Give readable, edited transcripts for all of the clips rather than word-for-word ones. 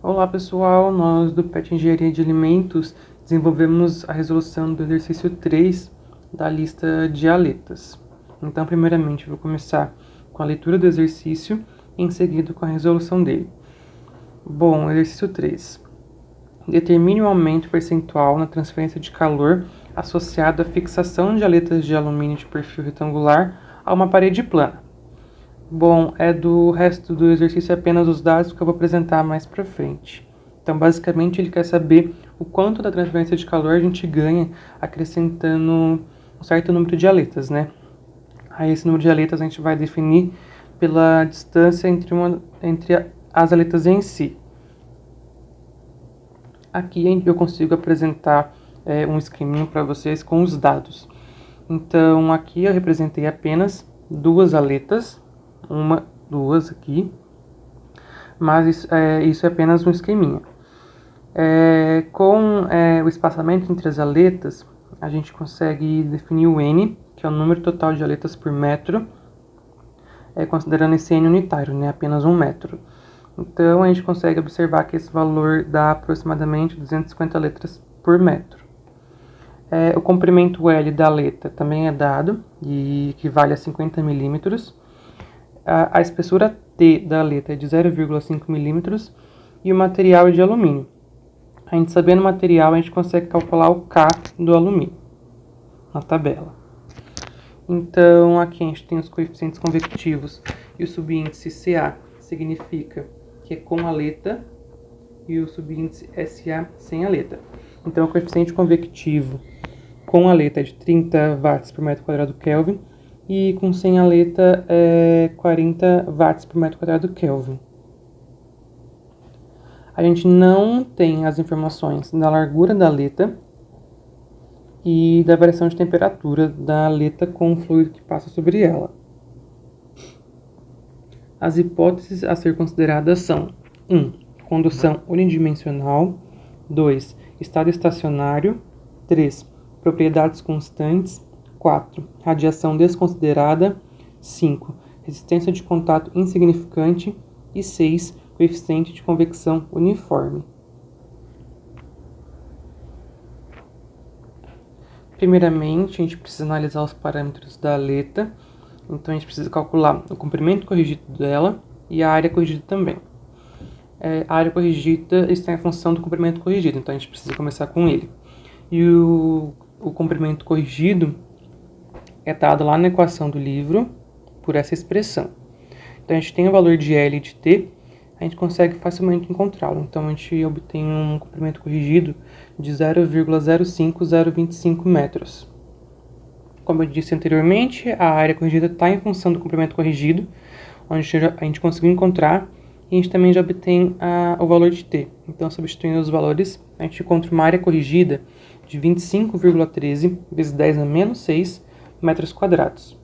Olá pessoal, nós do PET Engenharia de Alimentos desenvolvemos a resolução do exercício 3 da lista de aletas. Então, primeiramente, eu vou começar com a leitura do exercício e em seguida com a resolução dele. Bom, exercício 3. Determine o aumento percentual na transferência de calor associado à fixação de aletas de alumínio de perfil retangular a uma parede plana. Bom, do resto do exercício apenas os dados que eu vou apresentar mais para frente. Então, basicamente, ele quer saber o quanto da transferência de calor a gente ganha acrescentando um certo número de aletas, né? Aí, esse número de aletas a gente vai definir pela distância entre as aletas em si. Aqui eu consigo apresentar um esqueminha para vocês com os dados. Então, aqui eu representei apenas duas aletas, duas aqui, mas isso é apenas um esqueminha. Com o espaçamento entre as aletas, a gente consegue definir o N, que é o número total de aletas por metro, considerando esse N unitário, né, apenas 1 metro. Então, a gente consegue observar que esse valor dá aproximadamente 250 aletas por metro. O comprimento L da aleta também é dado, e equivale a 50 milímetros. A espessura T da aleta é de 0,5 milímetros e o material é de alumínio. A gente sabendo o material, a gente consegue calcular o K do alumínio na tabela. Então, aqui a gente tem os coeficientes convectivos e o subíndice CA significa que é com aleta e o subíndice SA sem aleta. Então, o coeficiente convectivo com aleta é de 30 watts por metro quadrado Kelvin e com sem aleta é 40 watts por metro quadrado Kelvin. A gente não tem as informações da largura da aleta e da variação de temperatura da aleta com o fluido que passa sobre ela. As hipóteses a ser consideradas são: 1. Condução unidimensional. 2. Estado estacionário. 3. Propriedades constantes. 4. Radiação desconsiderada. 5. Resistência de contato insignificante. E 6. Coeficiente de convecção uniforme. Primeiramente, a gente precisa analisar os parâmetros da aleta. Então, a gente precisa calcular o comprimento corrigido dela e a área corrigida também. A área corrigida está em função do comprimento corrigido, então a gente precisa começar com ele. E o comprimento corrigido é dado lá na equação do livro por essa expressão. Então, a gente tem o valor de L e de T, a gente consegue facilmente encontrá-lo. Então, a gente obtém um comprimento corrigido de 0,05025 metros. Como eu disse anteriormente, a área corrigida está em função do comprimento corrigido, onde a gente conseguiu encontrar, e a gente também já obtém o valor de T. Então, substituindo os valores, a gente encontra uma área corrigida de 25,13 vezes 10 a menos 6 metros quadrados.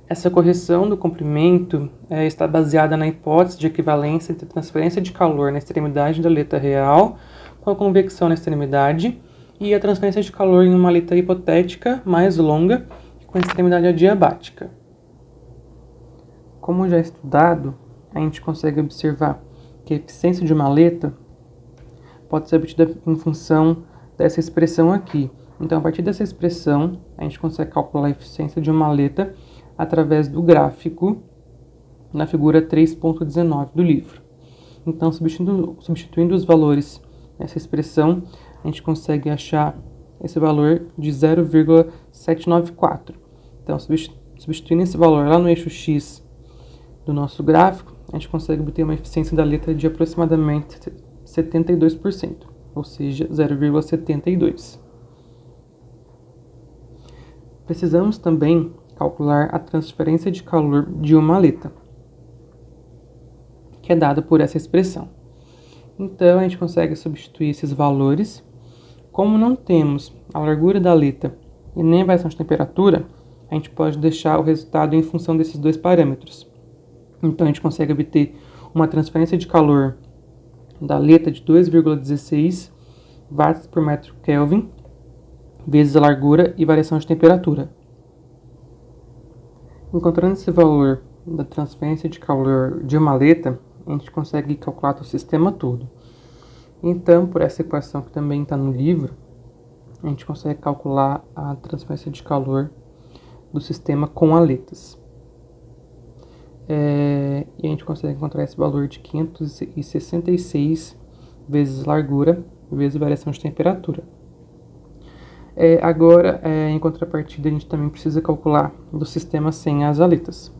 Essa correção do comprimento está baseada na hipótese de equivalência entre a transferência de calor na extremidade da aleta real com a convecção na extremidade e a transferência de calor em uma aleta hipotética mais longa com a extremidade adiabática. Como já estudado, a gente consegue observar que a eficiência de uma aleta pode ser obtida em função dessa expressão aqui. Então, a partir dessa expressão, a gente consegue calcular a eficiência de uma aleta através do gráfico na figura 3.19 do livro. Então, substituindo os valores nessa expressão, a gente consegue achar esse valor de 0,794. Então, substituindo esse valor lá no eixo X do nosso gráfico, a gente consegue obter uma eficiência da aleta de aproximadamente 72%, ou seja, 0,72. Precisamos também calcular a transferência de calor de uma aleta, que é dada por essa expressão. Então, a gente consegue substituir esses valores. Como não temos a largura da aleta e nem a variação de temperatura, a gente pode deixar o resultado em função desses dois parâmetros. Então, a gente consegue obter uma transferência de calor da aleta de 2,16 watts por metro Kelvin, vezes a largura e variação de temperatura. Encontrando esse valor da transferência de calor de uma aleta, a gente consegue calcular o sistema todo. Então, por essa equação que também está no livro, a gente consegue calcular a transferência de calor do sistema com aletas. E a gente consegue encontrar esse valor de 566 vezes largura vezes variação de temperatura. Agora, em contrapartida, a gente também precisa calcular do sistema sem as aletas.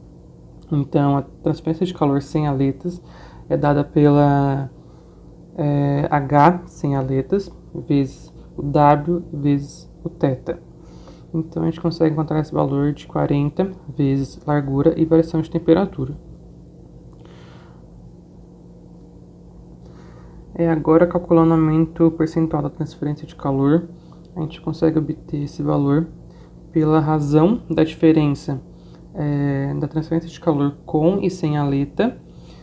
Então, a transferência de calor sem aletas é dada pela H sem aletas vezes o W vezes o θ. Então, a gente consegue encontrar esse valor de 40 vezes largura e variação de temperatura. Agora, calculando o aumento percentual da transferência de calor, a gente consegue obter esse valor pela razão da diferença da transferência de calor com e sem aleta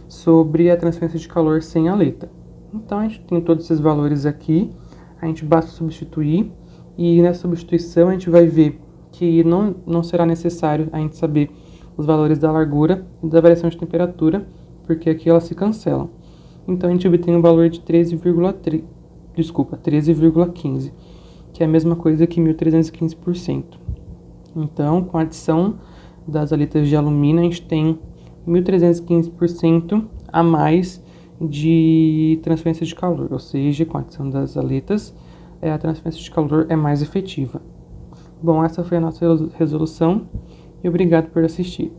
sobre a transferência de calor sem aleta. Então, a gente tem todos esses valores aqui, a gente basta substituir, e nessa substituição a gente vai ver que não será necessário a gente saber os valores da largura e da variação de temperatura, porque aqui elas se cancelam. Então, a gente obtém um valor de 13,15, que é a mesma coisa que 1.315%. Então, com a adição das aletas de alumínio, a gente tem 1.315% a mais de transferência de calor, ou seja, com a adição das aletas, a transferência de calor é mais efetiva. Bom, essa foi a nossa resolução e obrigado por assistir.